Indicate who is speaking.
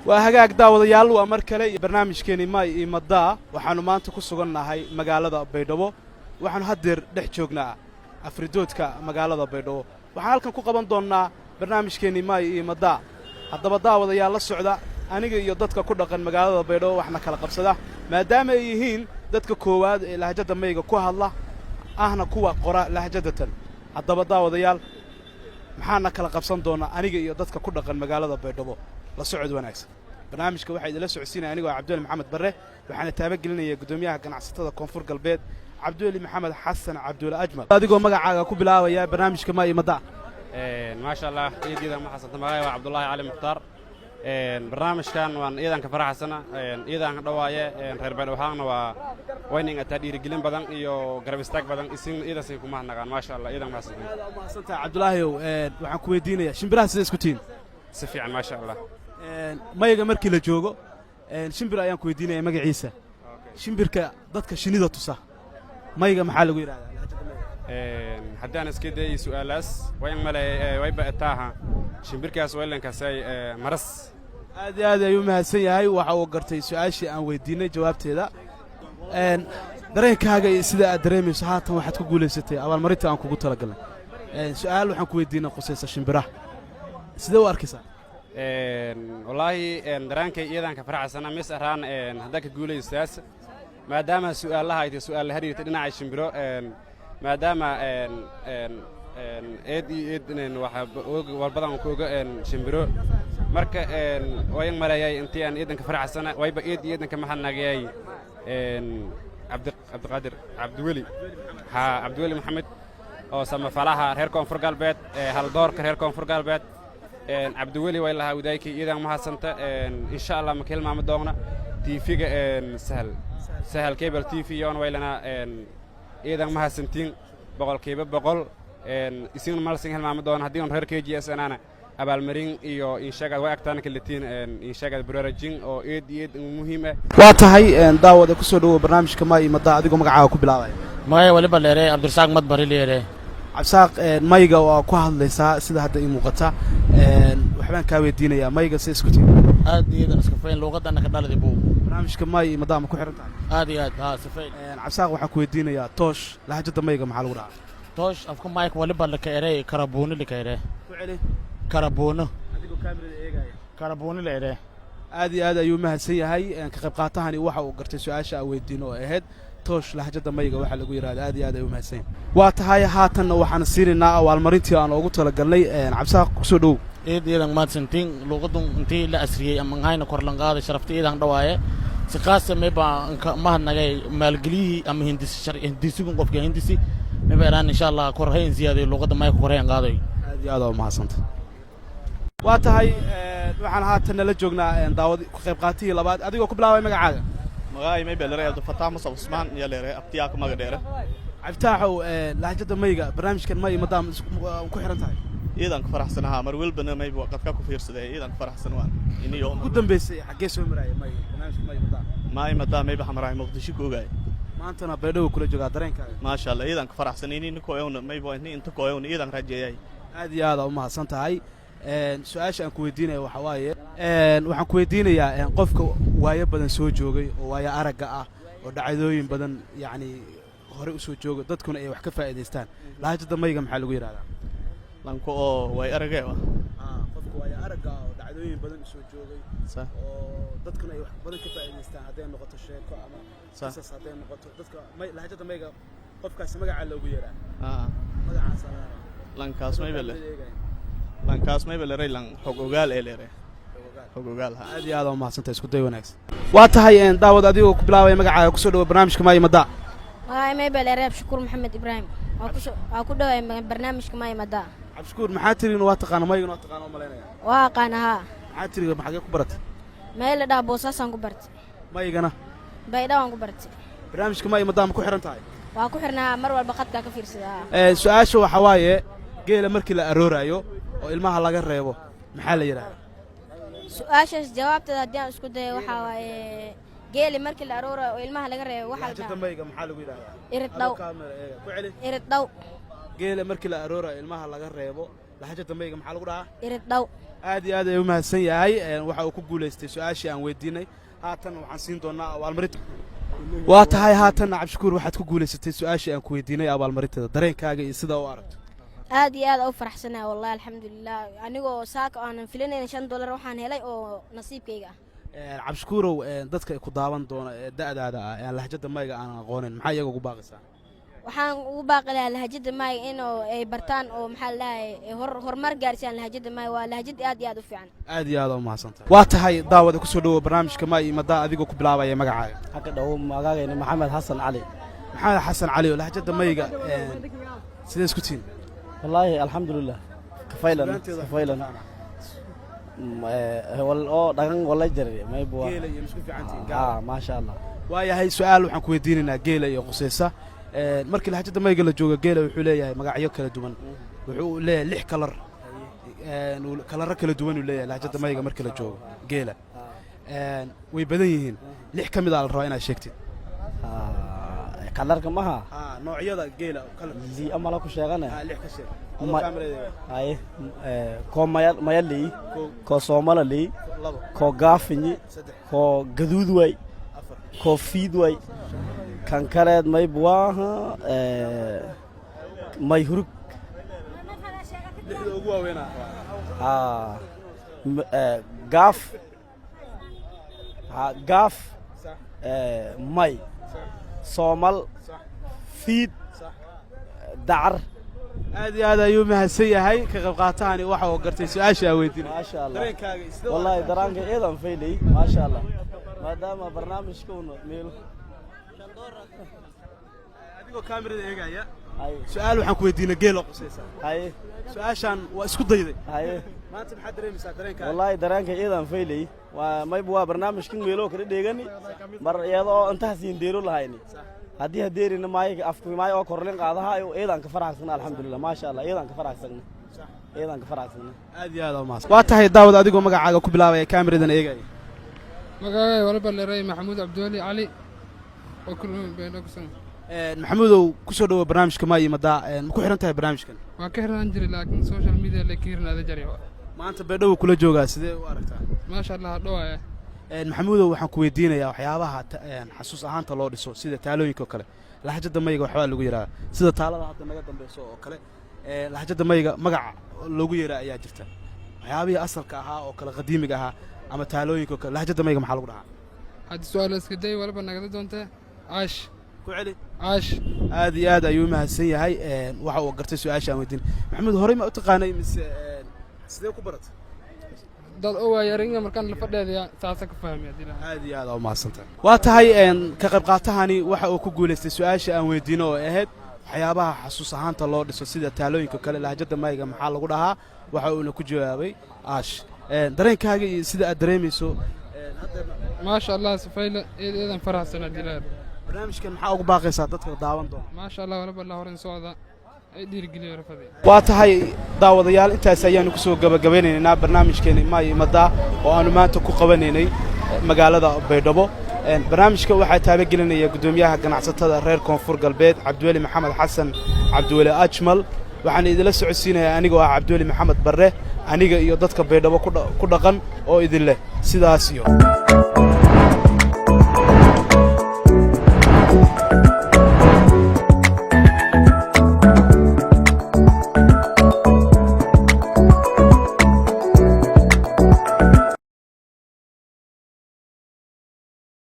Speaker 1: waa hagaag daawadayaal waa mar kale barnaamijkeeni May iyo Madaa waxaanu maanta ku sugannahay magaalada Baydhabo waxaanu hadeer dhex joognaa afridoodka magaalada Baydhabo waxaan halkan ku qaban doonaa barnaamijkeeni May iyo Madaa haddaba daawadayaal la socda aniga iyo dadka ku dhaqan magaalada Baydhabo waxna kala qabsada maadaama ay yihiin dadka koowaad ee lahjada Mayga ku hadla ahna kuwa qora lahjada tan haddaba daawadayaal maxaana kala qabsan doonaa aniga iyo dadka ku dhaqan magaalada Baydhabo la socod wanaagsan barnaamijka waxa idin la socodsiinaya aniga Cabdulle Maxamed Barre waxaana taabagelinaya gudoomiyaha ganacsatada Koonfur Galbeed Cabdulle Maxamed Xasan Cabdulle Ajmal adigoo magacaaga ku bilaabaya barnaamijka May iyo Madaa
Speaker 2: ما شاء الله إيدي ما حسنت معي وعبد الله علي مختار برنامج كان وان إذا كفرح سنة إذا كدواية غير بلوهان وين التدير جلين بدن إيو غربستك بدن إسين إذا سيكون معنا كان ما شاء الله إذا ما حسنت
Speaker 1: ما حسنت عبد الله وعن كويدينيا شنبرا سيسكتين
Speaker 2: سفيع ما شاء الله
Speaker 1: ما يجا مركي لجوجو شنبرا أيام كويدينيا مجا عيسى شنبرك ضدك شنيدة تصح ما يجا محل غير هذا
Speaker 2: haddaan iska day su'aalaas way malay way baataha shimbirkaas way lan kasay maras
Speaker 1: aad ayuu mahadsan yahay waxa uu gartay su'aashii aan weydiinay jawaabteeda dareenkaaga sida aad dareemayso haatan waxaad ku guuleysatay abaalmarinta aan kugu talagalnay su'aal waxaan ku weydiinay qosaysa shimbiraha sidee u arkaysaa
Speaker 2: wallahi dareenkay iyadan ka faraxsana mis araan hadda ka guuleystaas maadaama su'aalaha ay su'aal la xiriirtay dhinaca shimbiro maadaama eed waxa walbadan ku oga shimbiro marka way malayay intii aan eedanka faraxsana wayba eedanka maxanagay Cabdiqaadir Cabdiweli Maxamed oo sama falaha reer Koonfur Galbeed hal doorka reer Koonfur Galbeed Cabdiweli way lahaa wadaykii iidan ma hasanta insha Allah ma kelmaamo doona TV-ga sahal cable TV yoon way lana إذا ما هسنتين بقول كيف بقول يصير مالسين هالمعمد دون هديهم غير KGS أنا أبال مرين إيو إنشاء وقتنا كلتين إنشاء برارجين أو إيد مهمة.
Speaker 1: واتهاي داود كسر برنامج كماي مدة أديكم مقعة كبلاوي.
Speaker 3: ماي ولا بليرة عبد الرزاق مدبر ليرة.
Speaker 1: عبد الرزاق مايجا وكوهل لسا سيدا هذا مقطع وحبان كاوي الدين يا مايجا سيسكتي.
Speaker 3: هذه إذا نسكفين لغة أنا كدال ذبو.
Speaker 1: برنامج كماي مدة ما كحرت.
Speaker 3: هذه سفين.
Speaker 1: عبد الرزاق وحكوا الدين يا توش لهجة مايجا محل ورا.
Speaker 3: توش أفكم مايك ولا بلكيرة كربون لكيرة.
Speaker 1: وعليه.
Speaker 3: كربون.
Speaker 1: أديكم كاميرا إيه جاي.
Speaker 3: كربون لكيرة.
Speaker 1: هذه يوم هالسية هاي كقب قاطعني واحد وقرت سؤال أو الدين أهد. توش لهجة مايجا واحد لقول هذه يوم هالسين. واتهاي هاتنا وحنا سيرنا أول مريتي أنا وقلت لك قال لي عبد الرزاق كسودو.
Speaker 3: إذا ما تسنتين لغتهم أنتي لا أسرية أما هاي نكورلنقاد شرفتي إذا دواية سقاس ما يبقى ما هنجاي مالجلي أما هندسي كم قف هندسي ما يبقى إن شاء الله كورهين زيادة لغة ما يكورهين قاضي
Speaker 1: هذا ما حصلت واتهاي وحنا هاتنا لجوجنا داود خبقاتي لبعض أديكوا كبلاوي مقعد
Speaker 4: مقاي ما يبقى عبد الفتاح مصطفى عثمان يلي أبتياك ما قدره
Speaker 1: عفتاحوا لهجة مايجا برنامج كان ماي مدام كحرنتها
Speaker 4: إذا كفرح سنها مرول بنا ما يبغى قد كفير سده إذا كفرح سنوان إني يوم
Speaker 1: قدام بس حق اسمه مراي ماي برنامج ماي
Speaker 4: مدام ما يبغى مراي مقدسي كوجاي
Speaker 1: ما أنت أنا بدو كل جوجا درين كاي
Speaker 4: ما شاء الله إذا كفرح سنيني نكويون ما يبغى إني أنت كويون إذا رجعي
Speaker 1: هذه هذا وما حسنت هاي سؤال أن كويدينا وحواي وحن كويدينا يا قفك ويا بدن سو جوجي ويا أرجع ودعيدوين بدن يعني هري سو جوجي ضدكم أي وحكي فائدستان لا هجد ما يجمع حلو غير هذا
Speaker 4: لانكو way aragay
Speaker 1: qofku way araga oo dhacdooyin badan soo joogay oo dadkuna ay wax badan ka faa'iideystaan haday noqoto sheeko ama qisas haday noqoto dadka lahjada mayga qofkaas magaca loogu yeeraa magacaas
Speaker 4: lankaas may bal reelan xog ogaal ee leeyahay xog ogaal
Speaker 1: aad oo mahadsantahay isku day wanaagsan waa tahay daawad adigoo ku bilaabay magacaaga ku soo dhaw barnaamijka May Madaa
Speaker 5: may bal reeb Shukur Maxamed Ibrahim aku dhawaay barnaamijka May Madaa
Speaker 1: عبشكور محاترين واتقان ما يجون واتقان وملينا
Speaker 5: واقعنها
Speaker 1: محاترين محاجة كبرت
Speaker 5: ما إلا ده بوساسان كبرت
Speaker 1: ما يجنا
Speaker 5: بيداون كبرت
Speaker 1: برنامج كمان مدام كحرن تاعي
Speaker 5: وكحرنا مرة البقت كفير سدا
Speaker 1: سؤال شو حوايه جيل مركل أرورا يو والمها لا جربه محل يرى
Speaker 5: سؤال جواب تدين اسكت وحوايه جيل مركل أرورا والمها لا جربه واحد
Speaker 1: جدا ما يجا محل ويرى
Speaker 5: إرد دو
Speaker 1: جيل مركل أرورا المها لا جربه لحاجة تنبيه محل وراء
Speaker 5: إرد دو
Speaker 1: aad iyo aad ayuu mahadsan yahay waxa uu ku guulaystay su'aashii aan weydiinay haatan waxaan siin doonaa abaalmarinta waa tahay haatan cabdishakuur waxaad ku guulaysatay su'aashii aan ku weydiinay abaalmarinteeda dareenkaaga iyo sida u aragto
Speaker 5: aad iyo aad u faraxsanahay wallahi alxamdulilah anigoo saaka aanan filinayn $5 waxaan helay oo nasiibkayga ah
Speaker 1: cabdishakuurow dadka ku daawan doona da'daada ah ee lahjada mayga aan aqoonin maxay iyaga ugu baaqaysaa
Speaker 5: waxaan ugu baaqi lahaa lahjada mayga inuu ay bartaan oo maxaa la dhahay horumar gaarsiiyaan lahjada mayga waa lahjad aad iyo aad u fiican
Speaker 1: aad iyo aad u mahadsantahay waa tahay daawada ku soo dhawow barnaamijka may imadaa adigoo ku bilaabaya magacaaga
Speaker 6: xagga dhow magacayna maxamed xasan cali
Speaker 1: oo lahjada mayga sidee isku tiin
Speaker 6: wallaahi alxamdulilah kafaylan oo dhagan wala jiray maybuwa
Speaker 1: geela iyo isku fiicantiin
Speaker 6: maasha allah
Speaker 1: waayahay su'aal waxaan ku weydiinaynaa geela iyo qusaysa markii lahjada mayga la joogo geela wuxuu leeyahay magacyo kala duwan wuxuu leeyahay 6 kalar kalar kala duwan uu leeyahay lahjada mayga markii la joogo geela way badan yihiin 6 kamid ah la rabo inaad sheegtid
Speaker 6: kalarka maha
Speaker 1: noocyada geela kala
Speaker 6: li amala ku sheegana
Speaker 1: 6 ka sheeg
Speaker 6: ay ko mayali ko soomali ko gaafinyi ko gaduud way ko fiid way kan kaleed may buwaha may hurug
Speaker 1: lixda ugu waaweyn
Speaker 6: gaaf may soomal fiid dacar
Speaker 1: aad iyo aad ayuu mahadsan yahay ka qayb qaatahani waxa uu gartay su'aasha aan weydiinay
Speaker 6: maasha allah
Speaker 1: dareenkaaga isla
Speaker 6: wallahi daraanka eedan faylay maasha allah maadaama barnaamijka uu meelo
Speaker 1: adigoo kaamirada eegaya su'aal waxaan ku weydiinay geelo qusaysa su'aashan waa isku dayday maanta maxaad dareemaysaa dareenkaaga
Speaker 6: wallahi daraanka eedan faylay waa maybu waa barnaamijkan meelo kala dheegani mar iyadoo intaas in deero lahayni haddii hadeerina maayo afku maayo oo korlin qaadaha oo eedan ka faraxsan alxamdulillah maasha allah eedan ka faraxsan
Speaker 1: aad iyo aad u mahadsan waa tahay daawad adigoo magacaaga ku bilaabaya kaamiradan eegaya
Speaker 7: magacayga walba leeray maxamuud cabdiwali cali oo kulmi beeno ku sameeyay
Speaker 1: maxamuudow ku soo dhawo barnaamijka ma imadaa ma ku xiran tahay barnaamijkan
Speaker 7: waa ka xiran jiray laakiin social media la kiirnaada jaray
Speaker 1: maanta beedhow kula joogaa sidee u aragtaa
Speaker 7: maasha allah dhawaaya
Speaker 1: maxamuudow waxaan ku weydiinayaa waxyaabaha xasuus ahaanta loo dhiso sida taalooyinka oo kale lahjada mayga waxbaa lagu yiraahdaa sida taalada hadda naga dambayso oo kale lahjada mayga magac loogu yeeraa ayaa jirta waxyaabihii asalka ahaa oo kale qadiimiga ahaa ama taalooyinka oo kale lahjada mayga maxaa lagu dhahaa
Speaker 7: hadda su'aal iska day walba nagada doontaa caash
Speaker 1: ku celi
Speaker 7: caash
Speaker 1: aad iyo aad ayuu mahadsan yahay waxa uu gartay su'aasha aan weydiin maxamuud horey ma u taqaanay mise sidee ku baratay
Speaker 7: dad oo waayaringa markaan la fadhiya saasa ka fahmay
Speaker 1: aad iyo aad u mahadsantahay waa tahay ka qayb qaatahani waxa uu ku guuleystay su'aasha aan weydiino oo ahayd waxyaabaha xasuus ahaanta loo dhiso sida taalooyinka kale lahjada mayga maxaa lagu dhahaa waxa uuna ku jawaabay aash dareenkaaga iyo sida aad dareemayso
Speaker 7: maasha allah safayla eedan faraxsan adilaad
Speaker 1: barnaamijkan maxaa ugu baaqaysaa dadka daawan doona
Speaker 7: maasha allah walba la horan socda ay dhiirigeliyo rafadii
Speaker 1: waa tahay daawadayaal intaas ayaanu ku soo gabagabeynaynaa barnaamijkeena maay imadaa oo aanu maanta ku qabanaynay magaalada Baydhabo barnaamijka waxaa taabagelinaya gudoomiyaha ganacsatada reer Koonfur Galbeed Cabdiweli Maxamed Xasan Cabdiweli Ajmal waxaan idin la socodsiinayaa anigoo ah Cabdiweli Maxamed Barre aniga iyo dadka Baydhabo ku dhaqan oo idin leh sidaas iyo